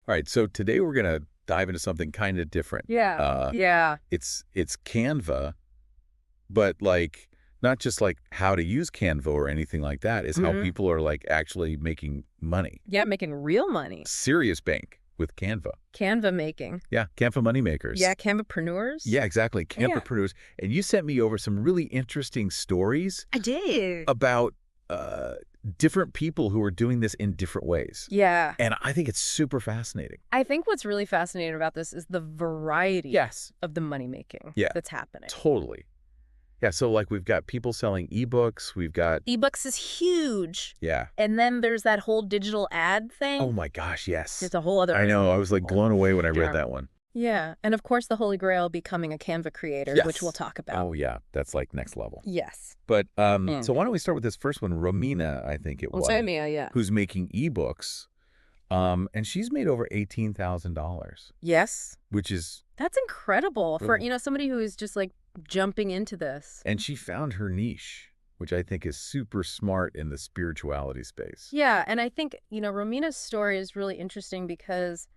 All right, so today we're gonna dive into something kind of different. Yeah. Yeah. It's Canva, but like not just like how to use Canva or anything like that. It's how Hmm. people are like actually making money. Yeah, making real money. Serious bank with Canva. Canva making. Yeah, Canva money Yeah, makers. Canvapreneurs. Yeah, exactly. Yeah. Canvapreneurs. And you sent me over some really interesting stories I did. about uh, different people who are doing this in different ways. Yeah. And I think it's super fascinating. I think what's really fascinating about this is the variety Yes. of the money making Yeah. that's happening. Totally. Yeah, so like we've got people selling ebooks, we've got, Ebooks is huge. yeah. And then there's that whole digital ad thing. Oh my gosh, yes. It's a whole other. I know, I was like blown away when I read Yeah. that one. Yeah. And of course, the Holy Grail becoming a Canva creator, Yes. which we'll talk about. Oh yeah, that's like next level. Yes. But so why don't we start with this first one, Romina, I think it was, Yeah. who's making ebooks. And she's made over $18,000, Yes. which is, That's incredible for, Really? somebody who is just like jumping into this. and she found her niche, which I think is super smart in the spirituality space. Yeah, and I think, Romina's story is really interesting because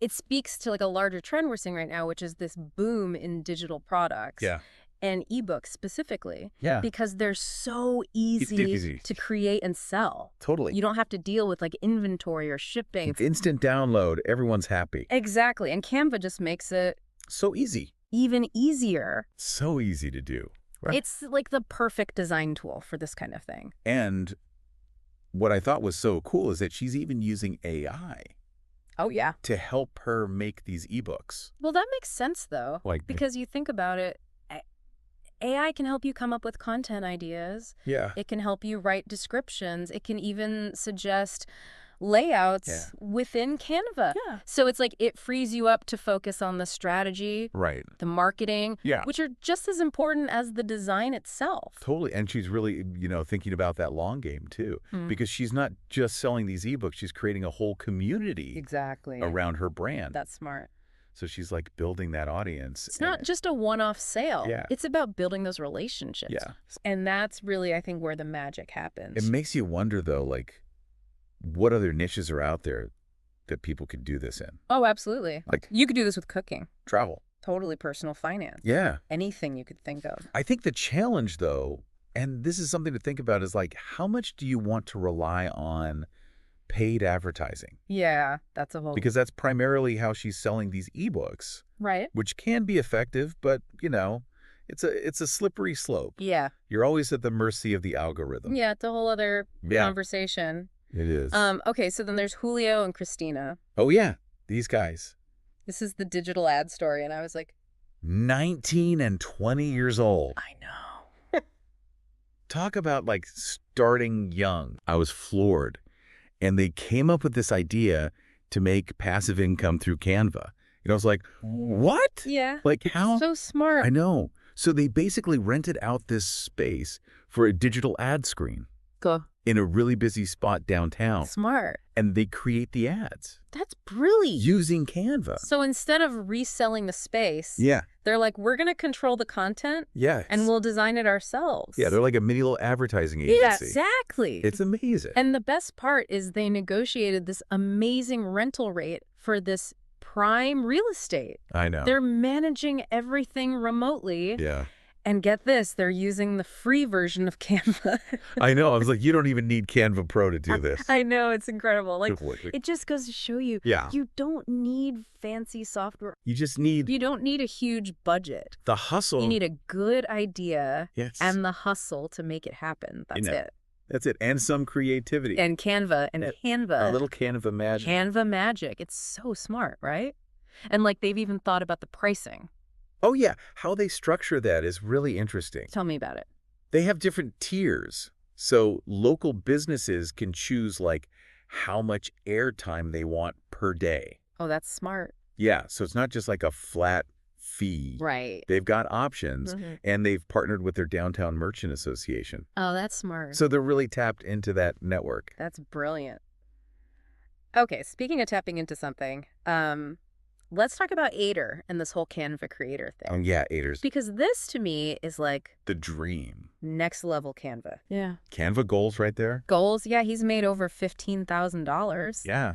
it speaks to like a larger trend we're seeing right now, which is this boom in digital products. Yeah. And ebooks specifically. Yeah. Because they're so easy to create and sell. Totally. You don't have to deal with like inventory or shipping. Instant download, everyone's happy. Exactly. And Canva just makes it So easy. even easier. So easy to do. Right. It's like the perfect design tool for this kind of thing. And what I thought was so cool is that she's even using AI Oh, yeah. to help her make these ebooks. Well, that makes sense, though. Like, Because you think about it, AI can help you come up with content ideas. yeah. It can help you write descriptions. It can even suggest layouts Yeah. within Canva. Yeah. So it's like it frees you up to focus on the strategy, Right. the marketing, Yeah. which are just as important as the design itself. Totally. And she's really, thinking about that long game too, because she's not just selling these ebooks, she's creating a whole community Exactly. around her brand. That's smart. So she's like building that audience. It's not just a one-off sale. Yeah. It's about building those relationships. Yeah. And that's really, I think, where the magic happens. It makes you wonder though, like what other niches are out there that people could do this in? Oh, absolutely. Like You could do this with cooking. travel. Totally personal finance. Yeah. Anything you could think of. I think the challenge though, and this is something to think about, is like how much do you want to rely on paid advertising? Yeah, that's a whole... Because that's primarily how she's selling these ebooks, Right? which can be effective, but it's a slippery slope. Yeah. You're always at the mercy of the algorithm. Yeah, it's a whole other Yeah. conversation. It is. Okay, so then there's Julio and Christina. Oh yeah, these guys, This is the digital ad story, and I was like, 19 and 20 years old. I know. Talk about like starting young. I was floored. And they came up with this idea to make passive income through Canva. I was like, what? Yeah. Like how? So smart. I know. So they basically rented out this space for a digital ad screen Go. in a really busy spot downtown. Smart. And they create the ads That's brilliant. using Canva. So instead of reselling the space, Yeah. they're like, we're going to control the content Yeah. and we'll design it ourselves. Yeah, they're like a mini little advertising agency. Yeah, exactly. It's amazing. And the best part is they negotiated this amazing rental rate for this prime real estate. I know. They're managing everything remotely. Yeah. And get this, they're using the free version of Canva. I know. I was like, you don't even need Canva Pro to do this. I know, it's incredible. Like, Completely. it just goes to show you, Yeah. you don't need fancy software. You just need You don't need a huge budget. the hustle. You need a good idea Yes. and the hustle to make it happen. That's it. That's it. And some creativity. And Canva and Canva. A little Canva magic. Canva magic. It's so smart, right? And like they've even thought about the pricing. Oh, yeah. How they structure that is really interesting. Tell me about it. They have different tiers. So local businesses can choose like how much airtime they want per day. Oh, that's smart. Yeah. So it's not just like a flat fee. Right. They've got options, Mhm. and they've partnered with their Downtown Merchant Association. Oh, that's smart. So they're really tapped into that network. That's brilliant. Okay, speaking of tapping into something, let's talk about Ader and this whole Canva creator thing. Oh, yeah, Ader's Because this to me is like the dream. next level Canva. Yeah. Canva goals right there. Goals, yeah, he's made over $15,000. Yeah.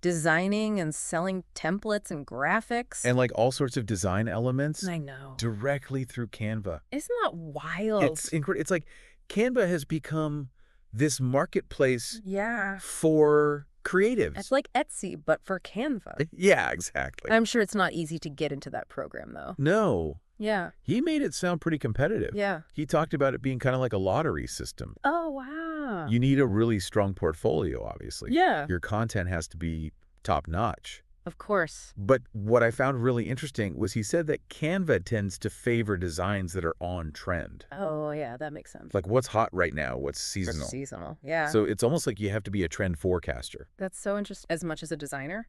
designing and selling templates and graphics. And like all sorts of design elements I know. directly through Canva. Isn't that wild? It's incredible. It's like Canva has become this marketplace Yeah. for creatives. It's like Etsy, but for Canva. Yeah, exactly. I'm sure it's not easy to get into that program, though. No, Yeah. he made it sound pretty competitive. Yeah. He talked about it being kind of like a lottery system. Oh, wow. You need a really strong portfolio, obviously. Yeah. Your content has to be top-notch. Of course. But what I found really interesting was he said that Canva tends to favor designs that are on trend. Oh, yeah, that makes sense. Like what's hot right now, what's seasonal. Seasonal, yeah. So it's almost like you have to be a trend forecaster. That's so interesting. As much as a designer.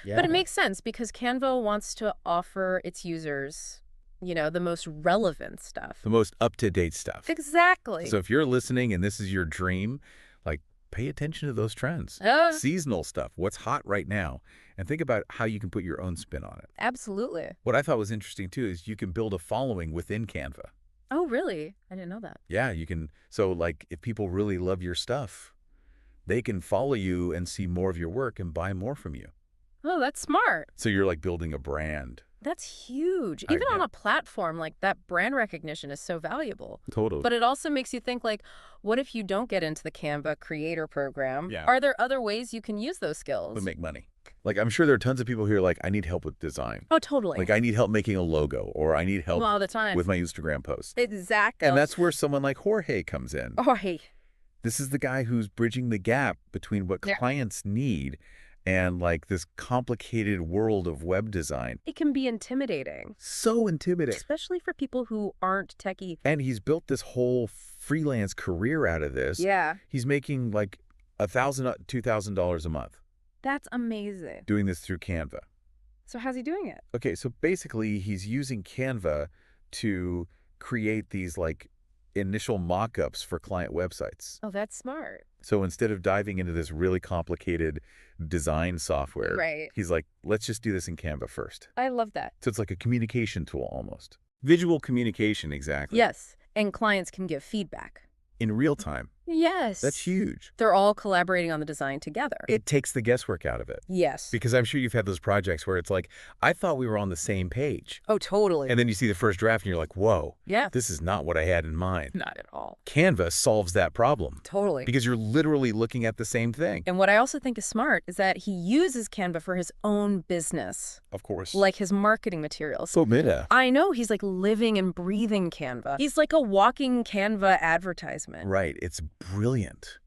Yeah. But it makes sense because Canva wants to offer its users, the most relevant stuff. The most up-to-date stuff. Exactly. So if you're listening and this is your dream, like pay attention to those trends. Seasonal stuff, what's hot right now, and think about how you can put your own spin on it. Absolutely. What I thought was interesting too is you can build a following within Canva. Oh, really? I didn't know that. Yeah, you can. So like if people really love your stuff, they can follow you and see more of your work and buy more from you. Oh, that's smart. So you're like building a brand. That's huge. Even on a platform like that, brand recognition is so valuable. Totally. But it also makes you think, like, what if you don't get into the Canva creator program? Yeah. Are there other ways you can use those skills? But make money. Like I'm sure there are tons of people here like, I need help with design. Oh, totally. Like I need help making a logo, or I need help all the time with my Instagram posts. Exactly. And that's where someone like Jorge comes in. Oh, hey. This is the guy who's bridging the gap between what clients need and like this complicated world of web design. It can be intimidating. So intimidating. Especially for people who aren't techie. And he's built this whole freelance career out of this. Yeah. He's making like $1,000, $2,000 a month. That's amazing. Doing this through Canva. So how's he doing it? Okay, so basically he's using Canva to create these like initial mock-ups for client websites. Oh, that's smart. So instead of diving into this really complicated design software, he's like, let's just do this in Canva first. I love that. So it's like a communication tool almost. Visual communication, exactly. Yes, and clients can give feedback. In real time. Yes. That's huge. They're all collaborating on the design together. It takes the guesswork out of it. Yes. Because I'm sure you've had those projects where it's like, I thought we were on the same page. Oh, totally. And then you see the first draft and you're like, whoa, yeah, this is not what I had in mind. Not at all. Canva solves that problem. Totally. Because you're literally looking at the same thing. And what I also think is smart is that he uses Canva for his own business. Of course. Like his marketing materials. So meta. I know he's like living and breathing Canva. He's like a walking Canva advertisement. Right. It's brilliant.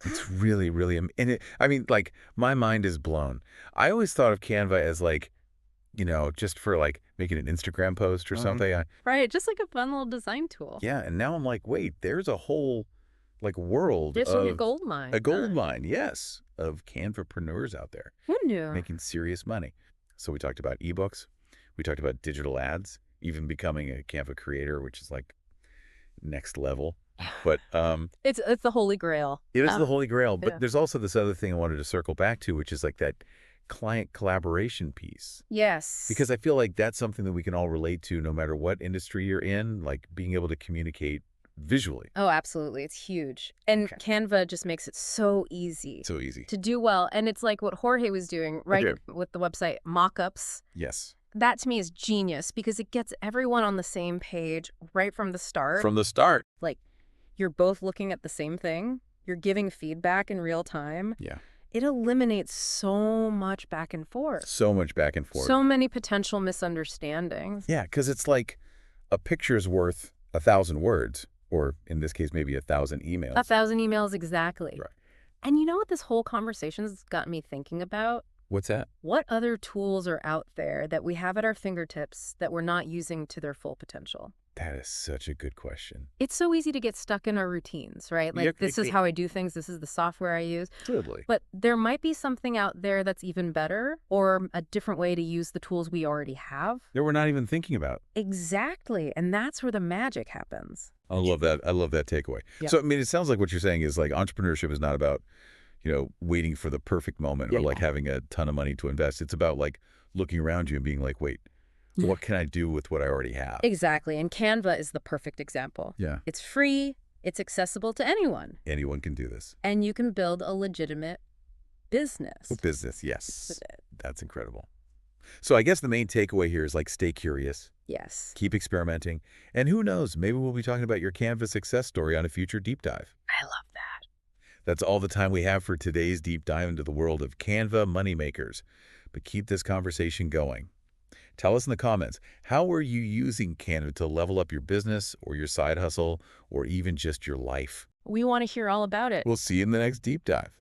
It's really, really, and I mean, like, my mind is blown. I always thought of Canva as like, just for like making an Instagram post or something. Right. Just like a fun little design tool. Yeah. And now I'm like, wait, there's a whole like world There's of like a gold mine. a gold mine, yes, of Canvapreneurs out there. Who knew? Making serious money. So we talked about ebooks. We talked about digital ads, even becoming a Canva creator, which is like next level. But it's the holy grail. It is the holy grail. But yeah. there's also this other thing I wanted to circle back to, which is like that client collaboration piece. Yes. Because I feel like that's something that we can all relate to no matter what industry you're in, like being able to communicate visually. Oh, absolutely. It's huge. And Canva just makes it so easy. So easy. To do well. And it's like what Jorge was doing, right? Okay. With the website mock-ups. Yes. That to me is genius because it gets everyone on the same page right from the start. From the start. Like, you're both looking at the same thing. You're giving feedback in real time. Yeah. It eliminates so much back and forth. So much back and forth. So many potential misunderstandings. Yeah, because it's like a picture's worth 1,000 words, or in this case, maybe 1,000 emails. 1,000 emails, exactly. Right. And you know what this whole conversation has got me thinking about? What's that? What other tools are out there that we have at our fingertips that we're not using to their full potential? That is such a good question. It's so easy to get stuck in our routines, right? Like, this is how I do things. This is the software I use. Totally. But there might be something out there that's even better, or a different way to use the tools we already have. That we're not even thinking about. Exactly. And that's where the magic happens. I love that. I love that takeaway. Yeah. So, I mean, it sounds like what you're saying is like entrepreneurship is not about, waiting for the perfect moment or like having a ton of money to invest. It's about like looking around you and being like, wait, what can I do with what I already have? Exactly. And Canva is the perfect example. Yeah. It's free. It's accessible to anyone. Anyone can do this. And you can build a legitimate business Business, with yes. it. That's incredible. So I guess the main takeaway here is like stay curious, Yes. keep experimenting, and who knows, maybe we'll be talking about your Canva success story on a future deep dive. I love that. That's all the time we have for today's deep dive into the world of Canva moneymakers. But keep this conversation going. Tell us in the comments, how are you using Canva to level up your business or your side hustle or even just your life? We want to hear all about it. We'll see you in the next deep dive.